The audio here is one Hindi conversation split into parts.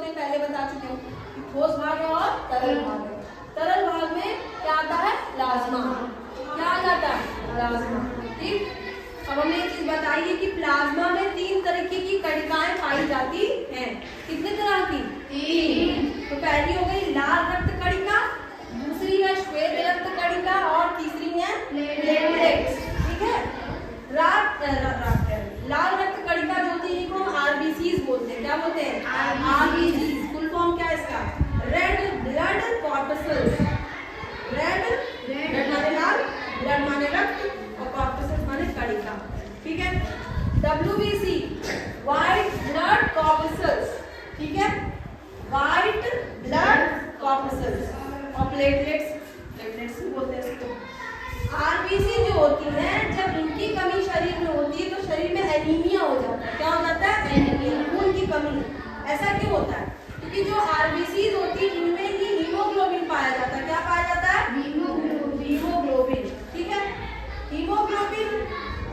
में पहले बता चुके हूँ कि ठोस भाग है और तरल भाग है। तरल भाग में क्या आता है? प्लाज्मा। क्या आ जाता है? प्लाज्मा। ठीक, अब हमने ये चीज बताई है कि प्लाज्मा में 3 तरीके की कणिकाएं पाई जाती हैं। कितने तरह की? 3। तो पहली हो गई लाल रक्त कणिका, दूसरी है श्वेत रक्त कणिका और तीसरी है प्लेटलेट्स। ठीक है, लाल रक्त कणिका जो होती है इनको हम आरबीसीज बोलते हैं। क्या बोलते हैं? आरबीसीज। फुल फॉर्म क्या है इसका? Red blood corpuscles. रेड माने लाल, ब्लड माने रक्त और कॉर्पसल्स माने कणिका। ठीक है, WBC व्हाइट ब्लड कॉर्पसल्स। ठीक है, व्हाइट ब्लड कॉर्पसल्स और प्लेटलेट्स भी बोलते हैं इसको। आरबीसी जो होती है, जब इनकी कमी शरीर में होती है तो शरीर में एनीमिया हो जाता है। क्या हो जाता है? एनीमिया, खून की कमी। ऐसा क्यों होता है? क्योंकि जो आरबीसी होती है इनमें ही हीमोग्लोबिन पाया जाता है। क्या पाया जाता है? हीमोग्लोबिन। ठीक है, हीमोग्लोबिन,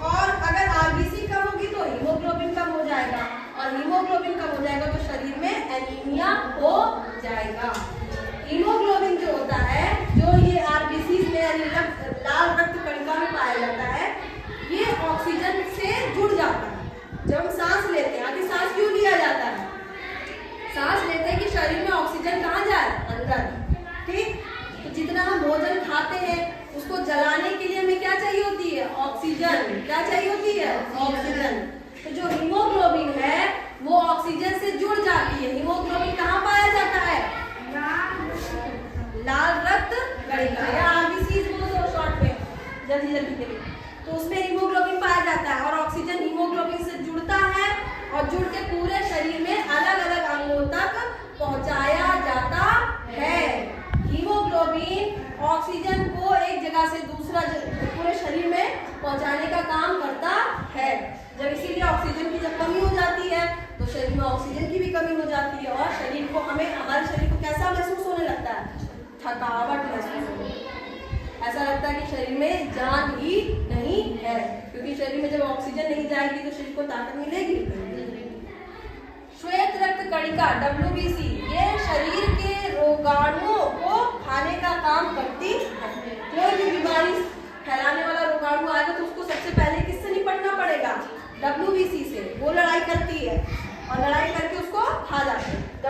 और अगर आरबीसी कम होगी तो हीमोग्लोबिन कम हो जाएगा, और हीमोग्लोबिन कम हो जाएगा तो शरीर में एनीमिया हो जाएगा। हीमोग्लोबिन जो होता है, जो ये आरबीसी में यानी लाल रक्त कणिका में पाया जाता है, ये ऑक्सीजन से जुड़ जाता है। जब हम सांस लेते हैं, आगे सांस क्यों लिया जाता है? सांस लेते हैं कि शरीर में ऑक्सीजन कहाँ जाए? अंदर। ठीक, तो जितना हम भोजन खाते हैं उसको जलाने के लिए हमें क्या चाहिए होती है? ऑक्सीजन। क्या चाहिए होती है? ऑक्सीजन। तो जो हीमोग्लोबिन है वो ऑक्सीजन से जुड़ जाती है। हीमोग्लोबिन कहाँ पाया जाता है? लाल रक्त कणिका या आरबीसी बोलो तो शॉर्ट में, जल्दी के लिए। तो उसमें हीमोग्लोबिन पाया जाता है और ऑक्सीजन हीमोग्लोबिन से जुड़ता है और जुड़ के पूरे शरीर में अलग अलग अंगों तक पहुंचाया जाता है। हीमोग्लोबिन ऑक्सीजन को एक जगह से दूसरा पूरे शरीर में पहुंचाने का काम करता है। जब इसीलिए ऑक्सीजन की जब कमी हो जाती है तो शरीर में ऑक्सीजन की भी कमी हो जाती है और शरीर को हमारे शरीर को कैसा महसूस होने लगता है? थकावट महसूस होती है। ऐसा लगता है कि शरीर में जान ही नहीं है, क्योंकि शरीर में जब ऑक्सीजन नहीं जाएगी तो शरीर को ताकत मिलेगी। श्वेत रक्त कणिका WBC ये शरीर के रोगाणुओं को खाने का काम करती है। कोई भी बीमारी फैलाने वाला रोगाणु आएगा तो उसको सबसे पहले किससे निपटना पड़ेगा? WBC से। वो लड़ाई करती है और लड़ाई करके उसको खा जाती है।